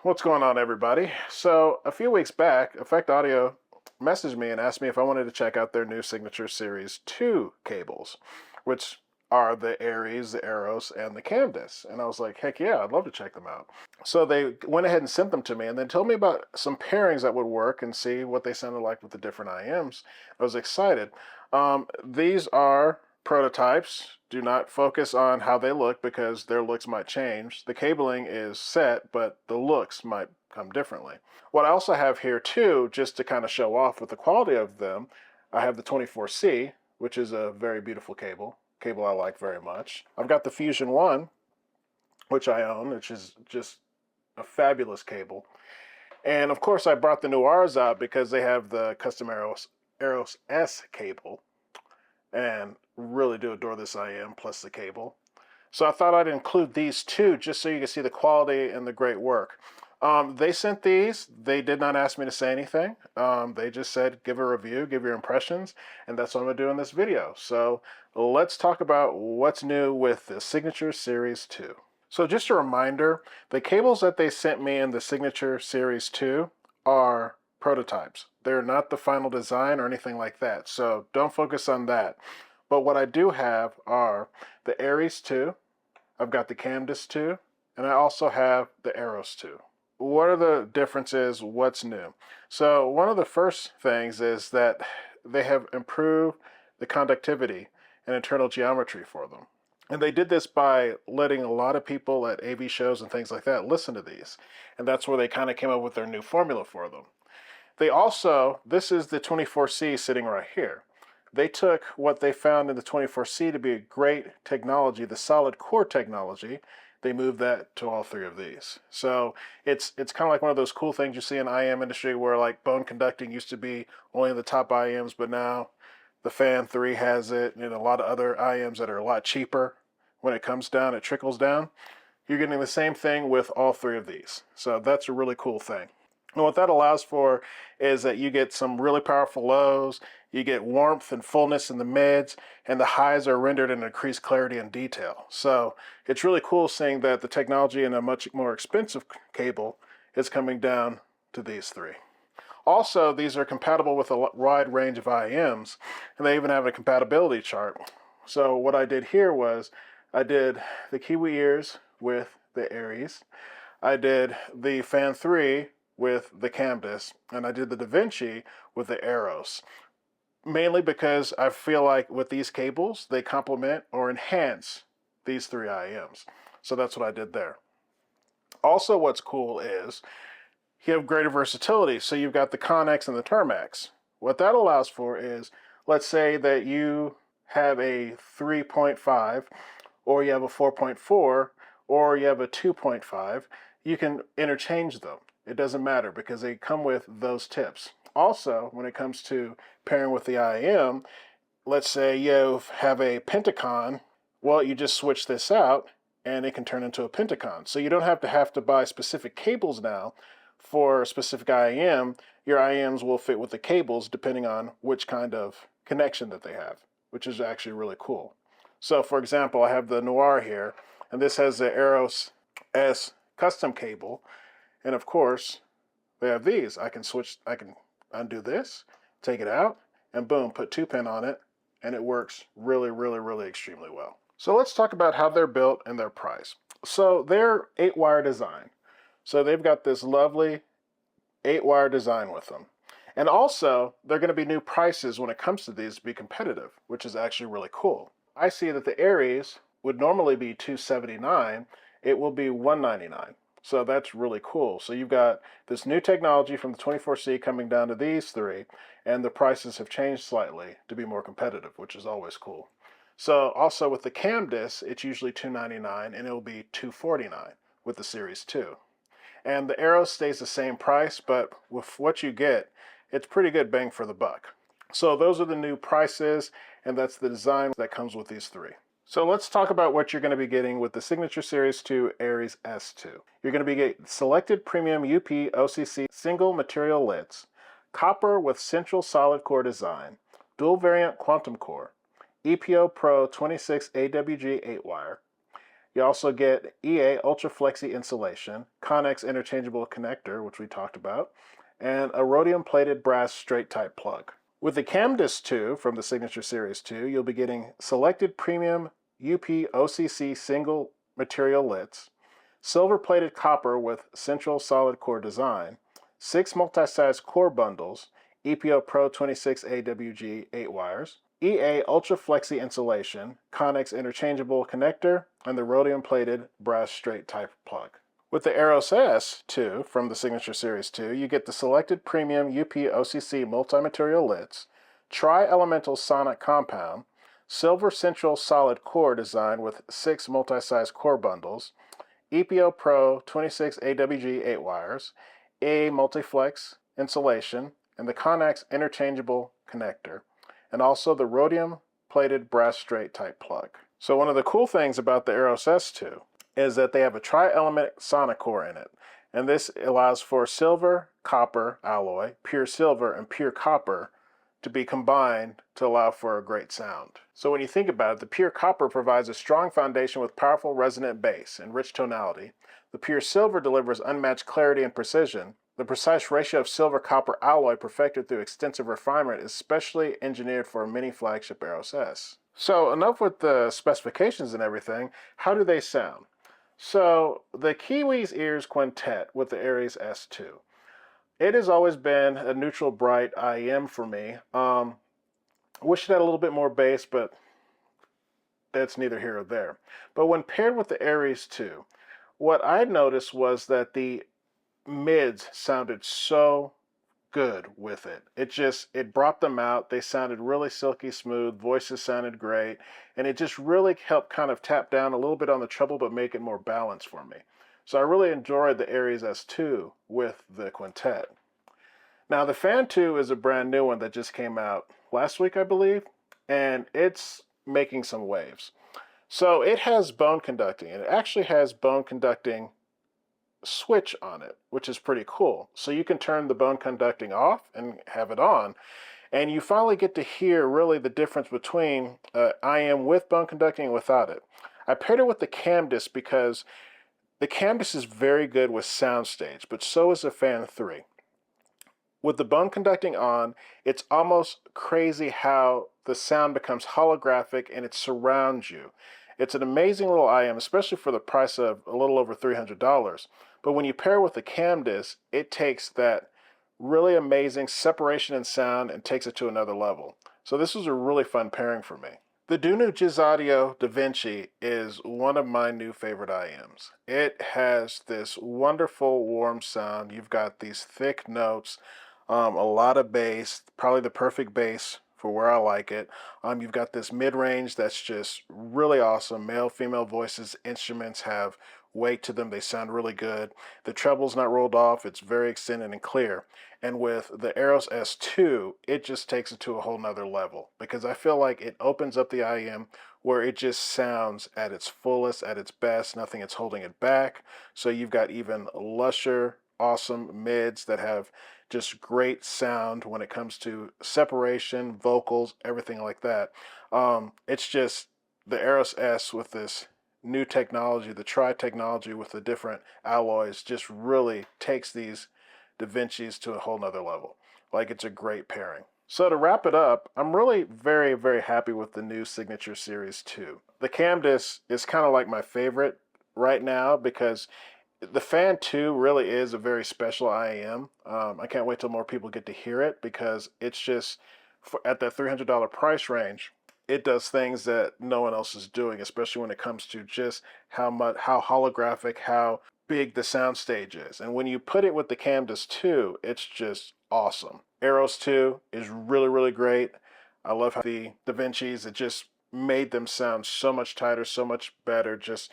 What's going on, everybody? So, a few weeks back, Effect Audio messaged me and asked me if I wanted to check out their new Signature Series 2 cables, which are the Aries, the Eros, and the Camdus. And I was like, heck yeah, I'd love to check them out. So they went ahead and sent them to me and then told me about some pairings that would work and see what they sounded like with the different IMs. I was excited. These are prototypes. Do not focus on how they look because their looks might change. The cabling is set, but the looks might come differently. What I also have here too, just to kind of show off with the quality of them, I have the 24C, which is a very beautiful cable I like very much. I've got the Fusion 1, which I own, which is just a fabulous cable. And of course I brought the Noirs out because they have the custom Eros S cable, and really do adore this IM plus the cable. So I thought I'd include these two just so you can see the quality and the great work. They sent these. They did not ask me to say anything. They just said, give a review, give your impressions, and that's what I'm going to do in this video. So let's talk about what's new with the Signature Series 2. So just a reminder, the cables that they sent me in the Signature Series 2 are prototypes. They're not the final design or anything like that, so don't focus on that. But what I do have are the Aries 2, I've got the Camdus 2, and I also have the Eros 2. What are the differences? What's new? So one of the first things is that they have improved the conductivity and internal geometry for them. And they did this by letting a lot of people at AV shows and things like that listen to these. And that's where they kind of came up with their new formula for them. They also, this is the 24C sitting right here. They took what they found in the 24C to be a great technology, the solid core technology. They moved that to all three of these. So it's kind of like one of those cool things you see in IM industry where like bone conducting used to be only in the top IMs, but now the Fan 3 has it, and a lot of other IMs that are a lot cheaper. When it comes down, it trickles down. You're getting the same thing with all three of these. So that's a really cool thing. And what that allows for is that you get some really powerful lows, you get warmth and fullness in the mids, and the highs are rendered in increased clarity and detail. So it's really cool seeing that the technology in a much more expensive cable is coming down to these three. Also, these are compatible with a wide range of IMs, and they even have a compatibility chart. So what I did here was I did the Kiwi ears with the Aries, I did the Fan 3 with the Camdus, and I did the Da Vinci with the Eros. Mainly because I feel like with these cables, they complement or enhance these three IMs. So that's what I did there. Also, what's cool is you have greater versatility. So you've got the Connex and the Termax. What that allows for is, let's say that you have a 3.5, or you have a 4.4, or you have a 2.5, you can interchange them. It doesn't matter because they come with those tips. Also, when it comes to pairing with the IM, let's say you have a Pentacon, well, you just switch this out and it can turn into a Pentacon. So you don't have to buy specific cables now for a specific IM. Your IMs will fit with the cables depending on which kind of connection that they have, which is actually really cool. So for example, I have the Noir here, and this has the Eros S custom cable. And of course, they have these. I can undo this, take it out, and boom, put 2-pin on it, and it works really, really, really extremely well. So let's talk about how they're built and their price. So they're 8-wire design. So they've got this lovely 8-wire design with them. And also, they're going to be new prices when it comes to these to be competitive, which is actually really cool. I see that the Aries would normally be $279. It will be $199. So that's really cool. So you've got this new technology from the 24C coming down to these three, and the prices have changed slightly to be more competitive, which is always cool. So also with the Camdus, it's usually $299, and it'll be $249 with the Series 2. And the Eros stays the same price, but with what you get, it's pretty good bang for the buck. So those are the new prices, and that's the design that comes with these three. So let's talk about what you're going to be getting with the Signature Series 2 Aries S2. You're going to be getting selected premium UP OCC single material lids, copper with central solid core design, dual variant quantum core, EPO Pro 26 AWG 8-wire, You also get EA Ultra Flexi insulation, Connex interchangeable connector, which we talked about, and a rhodium plated brass straight type plug. With the Camdus 2 from the Signature Series 2, you'll be getting selected premium UP OCC single material lits, silver plated copper with central solid core design, 6 multi-size core bundles, EPO Pro 26 AWG 8 wires, EA Ultra Flexi insulation, Connex interchangeable connector, and the rhodium plated brass straight type plug. With the Eros S 2 from the Signature Series 2, you get the selected premium UP OCC multi-material lits, tri-elemental sonic compound, silver central solid core design with 6 multi-size core bundles, EPO Pro 26 AWG 8 wires, A multiflex insulation, and the Connex interchangeable connector, and also the rhodium plated brass straight type plug. So one of the cool things about the Eros S2 is that they have a tri-element sonic core in it, and this allows for silver, copper alloy, pure silver, and pure copper to be combined to allow for a great sound. So when you think about it, the pure copper provides a strong foundation with powerful resonant bass and rich tonality. The pure silver delivers unmatched clarity and precision. The precise ratio of silver-copper alloy perfected through extensive refinement is specially engineered for a mini flagship Eros S. So enough with the specifications and everything. How do they sound? So the Kiwi's Ears Quintet with the Eros S2. It has always been a neutral bright IEM for me. Wish it had a little bit more bass, but that's neither here or there. But when paired with the Eros 2, what I noticed was that the mids sounded so good with it. It brought them out. They sounded really silky smooth, voices sounded great, and it just really helped kind of tap down a little bit on the treble but make it more balanced for me. So I really enjoyed the Eros S2 with the Quintet. Now the Fan 2 is a brand new one that just came out last week, I believe, and it's making some waves. So it has bone conducting, and it actually has bone conducting switch on it, which is pretty cool. So you can turn the bone conducting off and have it on, and you finally get to hear really the difference between IM with bone conducting and without it. I paired it with the Camdus because the Camdus is very good with soundstage, but so is the Fan 3. With the bone conducting on, it's almost crazy how the sound becomes holographic and it surrounds you. It's an amazing little IM, especially for the price of a little over $300. But when you pair with the Camdus, it takes that really amazing separation in sound and takes it to another level. So this was a really fun pairing for me. The Dunu Jizz Audio Da Vinci is one of my new favorite IMs. It has this wonderful warm sound. You've got these thick notes, a lot of bass, probably the perfect bass for where I like it. You've got this mid-range that's just really awesome. Male, female voices, instruments have weight to them. They sound really good. The treble's not rolled off. It's very extended and clear. And with the Eros S2, it just takes it to a whole nother level because I feel like it opens up the IM where it just sounds at its fullest, at its best. Nothing is holding it back. So you've got even lusher, awesome mids that have just great sound when it comes to separation, vocals, everything like that. It's just the Eros S with this new technology, the tri-technology with the different alloys just really takes these Da Vinci's to a whole nother level. Like, it's a great pairing. So to wrap it up, I'm really very, very happy with the new Signature Series 2. The Camdus is kind of like my favorite right now because the Fan 2 really is a very special IAM. I can't wait till more people get to hear it because it's just, at that $300 price range, it does things that no one else is doing, especially when it comes to just how holographic, how big the soundstage is. And when you put it with the Camdus 2, it's just awesome. Eros 2 is really, really great. I love how the Da Vinci's, it just made them sound so much tighter, so much better. Just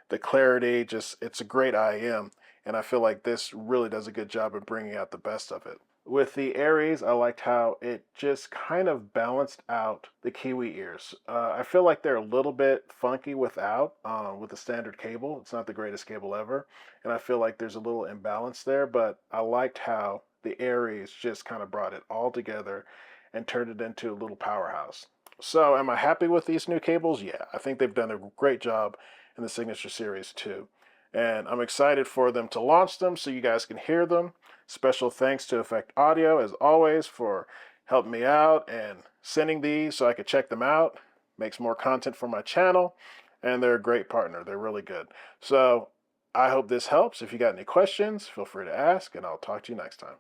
the clarity, it's a great IM, and I feel like this really does a good job of bringing out the best of it. With the Aries, I liked how it just kind of balanced out the Kiwi ears. I feel like they're a little bit funky with the standard cable. It's not the greatest cable ever, and I feel like there's a little imbalance there, but I liked how the Aries just kind of brought it all together and turned it into a little powerhouse. So am I happy with these new cables? Yeah, I think they've done a great job in the Signature Series 2. And I'm excited for them to launch them so you guys can hear them. Special thanks to Effect Audio, as always, for helping me out and sending these so I could check them out. Makes more content for my channel, and they're a great partner. They're really good. So I hope this helps. If you got any questions, feel free to ask, and I'll talk to you next time.